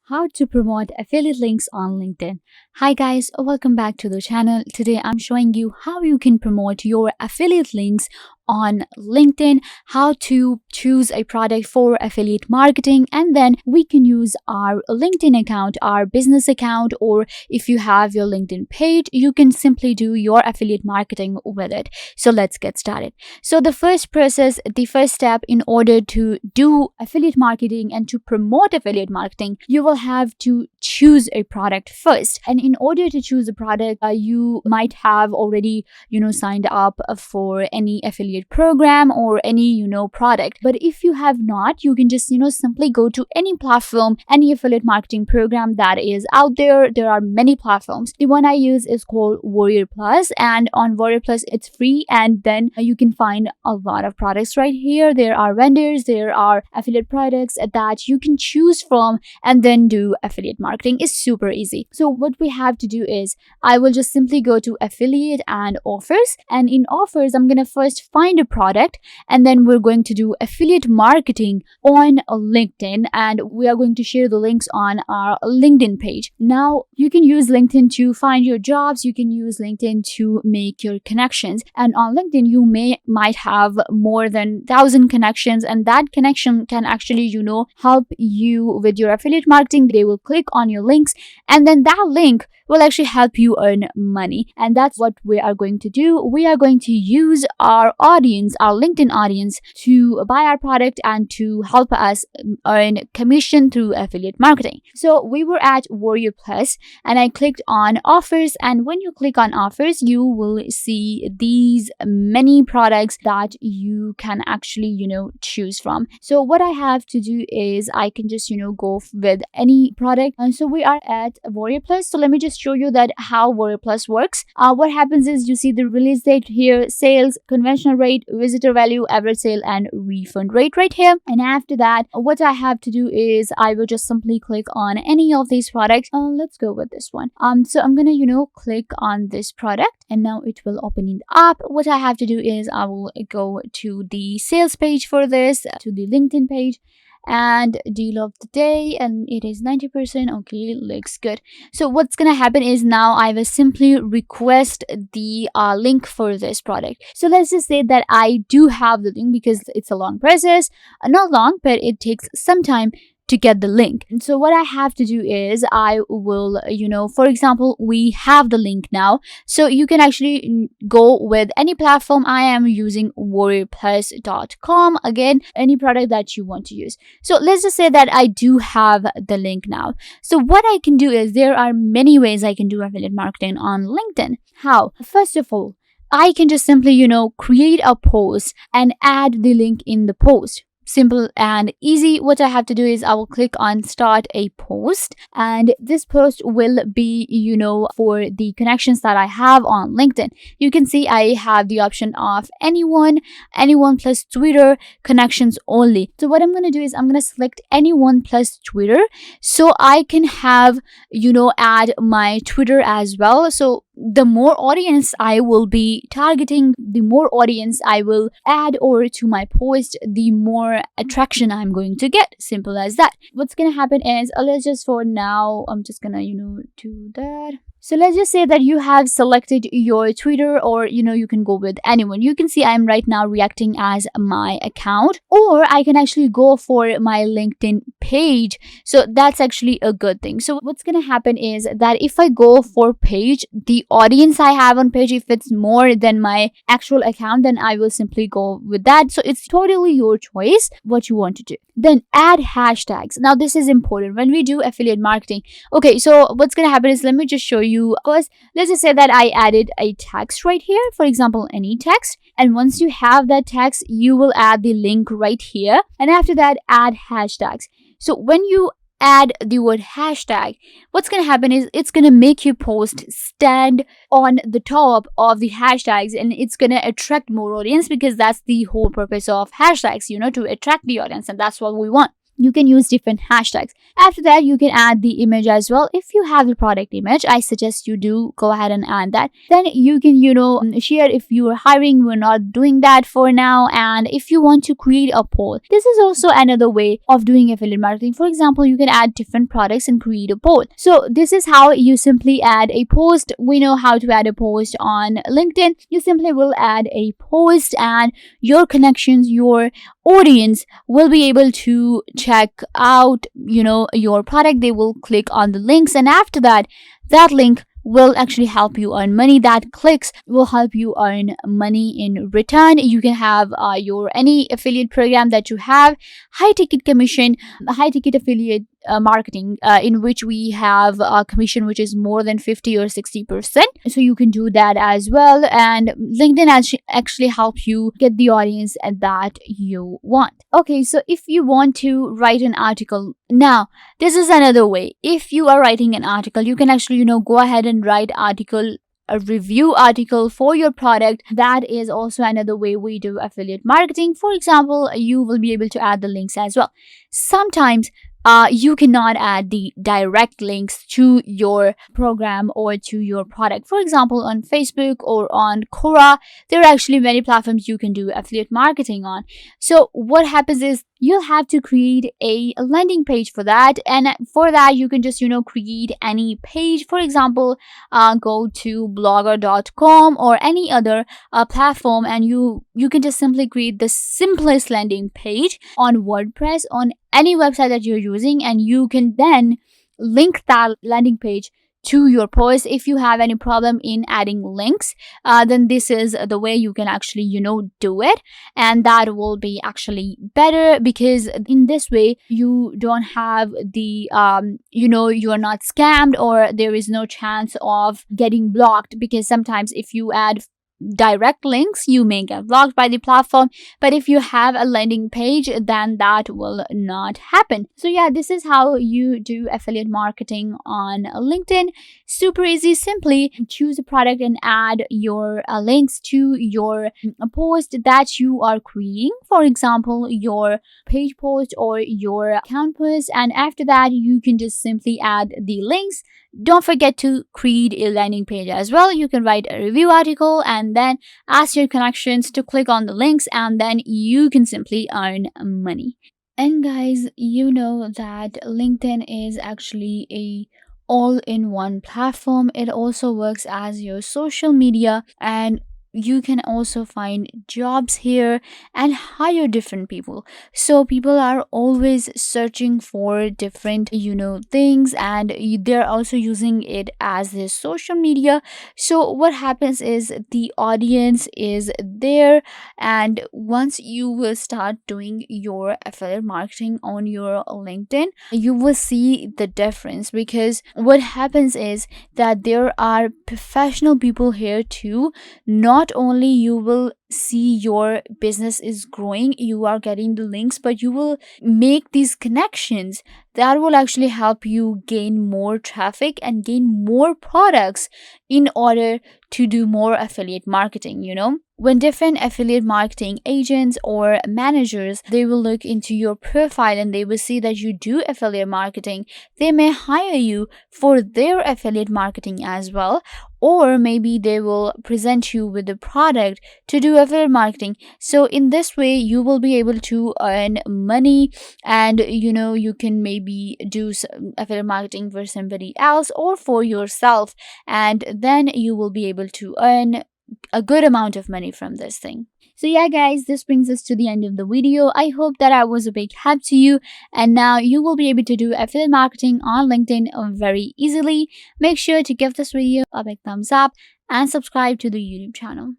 How to promote affiliate links on LinkedIn. Hi guys, welcome back to the channel. Today I'm showing you how you can promote your affiliate links on LinkedIn, how to choose a product for affiliate marketing, and then we can use our LinkedIn account, our business account, or if you have your LinkedIn page, you can simply do your affiliate marketing with it. So let's get started. So the first step in order to do affiliate marketing and to promote affiliate marketing, you will have to choose a product first. And in order to choose a product, you might have already, signed up for any affiliate program or any, product. But if you have not, you can just, simply go to any platform, any affiliate marketing program that is out there. There are many platforms. The one I use is called Warrior Plus, and on Warrior Plus, it's free. And then you can find a lot of products right here. There are vendors, there are affiliate products that you can choose from, and then do affiliate marketing. Is super easy. So what we have to do is I will just simply go to affiliate and offers, and in offers I'm going to first find a product, and then we're going to do affiliate marketing on LinkedIn, and we are going to share the links on our LinkedIn page. Now you can use LinkedIn to find your jobs, you can use LinkedIn to make your connections, and on LinkedIn you might have more than 1,000 connections, and that connection can actually help you with your affiliate marketing. They will click on your links, and then that link will actually help you earn money. And that's what we are going to do. We are going to use our audience, our LinkedIn audience, to buy our product and to help us earn commission through affiliate marketing. So we were at Warrior Plus, and I clicked on offers, and when you click on offers, you will see these many products that you can actually choose from. So what I have to do is I can just go with any product. And so we are at Warrior Plus. So let me just show you that how Warrior Plus works. What happens is you see the release date here, sales, conventional rate, visitor value, average sale, and refund rate right here. And after that, what I have to do is I will just simply click on any of these products. Let's go with this one. So I'm gonna click on this product, and now it will open it up. What I have to do is I will go to the sales page for this, to the LinkedIn page, and deal of the day, and it is 90%. Okay, looks good. So what's gonna happen is now I will simply request the link for this product. So let's just say that I do have the link, because it's a long process. Not long, but it takes some time to get the link. And so what I have to do is I will, for example, we have the link now. So you can actually go with any platform. I am using warriorplus.com. Again, any product that you want to use. So let's just say that I do have the link now. So what I can do is there are many ways I can do affiliate marketing on LinkedIn. How? First of all, I can just simply, create a post and add the link in the post. Simple and easy. What I have to do is I will click on start a post, and this post will be for the connections that I have on LinkedIn. You can see I have the option of anyone plus Twitter, connections only. So what I'm going to do is I'm going to select anyone plus Twitter, so I can have add my Twitter as well. So the more audience I will be targeting, the more audience I will add over to my post, the more attraction I'm going to get. Simple as that. What's gonna happen is, let's just, for now, I'm just gonna do that. So let's just say that you have selected your Twitter, or you can go with anyone. You can see I'm right now reacting as my account, or I can actually go for my LinkedIn page. So that's actually a good thing. So what's gonna happen is that if I go for page, the audience I have on page, if it's more than my actual account, then I will simply go with that. So it's totally your choice what you want to do. Then add hashtags. Now this is important when we do affiliate marketing. Okay, so what's gonna happen is, let me just show you. First, let's just say that I added a text right here, for example, any text. And once you have that text, you will add the link right here. And after that, add hashtags. So when you add the word hashtag, what's going to happen is it's going to make your post stand on the top of the hashtags, and it's going to attract more audience, because that's the whole purpose of hashtags, to attract the audience, and that's what we want. You can use different hashtags. After that, you can add the image as well. If you have the product image, I suggest you do go ahead and add that. Then you can, share if you are hiring. We're not doing that for now. And if you want to create a poll, this is also another way of doing affiliate marketing. For example, you can add different products and create a poll. So this is how you simply add a post. We know how to add a post on LinkedIn. You simply will add a post, and your connections, your audience will be able to check out your product. They will click on the links, and after that, that link will actually help you earn money. That clicks will help you earn money in return. You can have your any affiliate program that you have, high ticket commission, high ticket affiliate marketing, in which we have a commission which is more than 50 or 60%. So you can do that as well, and LinkedIn actually helps you get the audience that you want. Okay, so if you want to write an article, now this is another way. If you are writing an article, you can actually go ahead and write a review article for your product. That is also another way we do affiliate marketing. For example, you will be able to add the links as well. Sometimes you cannot add the direct links to your program or to your product. For example, on Facebook or on Quora, there are actually many platforms you can do affiliate marketing on. So what happens is you'll have to create a landing page for that, and for that you can just create any page. For example, go to blogger.com or any other platform, and you can just simply create the simplest landing page on WordPress, on any website that you're using, and you can then link that landing page to your post. If you have any problem in adding links, then this is the way you can actually do it, and that will be actually better, because in this way you don't have the you are not scammed, or there is no chance of getting blocked, because sometimes if you add direct links you may get blocked by the platform, but if you have a landing page, then that will not happen. So yeah, this is how you do affiliate marketing on LinkedIn. Super easy. Simply choose a product and add your links to your post that you are creating, for example your page post or your account post, and after that you can just simply add the links. Don't forget to create a landing page as well. You can write a review article and then ask your connections to click on the links, and then you can simply earn money. And guys, you know that LinkedIn is actually a all-in-one platform. It also works as your social media, and you can also find jobs here and hire different people. So people are always searching for different things, and they're also using it as their social media. So what happens is the audience is there, and once you will start doing your affiliate marketing on your LinkedIn, you will see the difference, because what happens is that there are professional people here too. Not only you will see your business is growing, you are getting the links, but you will make these connections that will actually help you gain more traffic and gain more products in order to do more affiliate marketing. When different affiliate marketing agents or managers, they will look into your profile and they will see that you do affiliate marketing, they may hire you for their affiliate marketing as well, or maybe they will present you with a product to do affiliate marketing. So in this way you will be able to earn money, and you can maybe do some affiliate marketing for somebody else or for yourself, and then you will be able to earn a good amount of money from this thing. So yeah guys, this brings us to the end of the video. I hope that I was a big help to you, and now you will be able to do affiliate marketing on LinkedIn very easily. Make sure to give this video a big thumbs up and subscribe to the YouTube channel.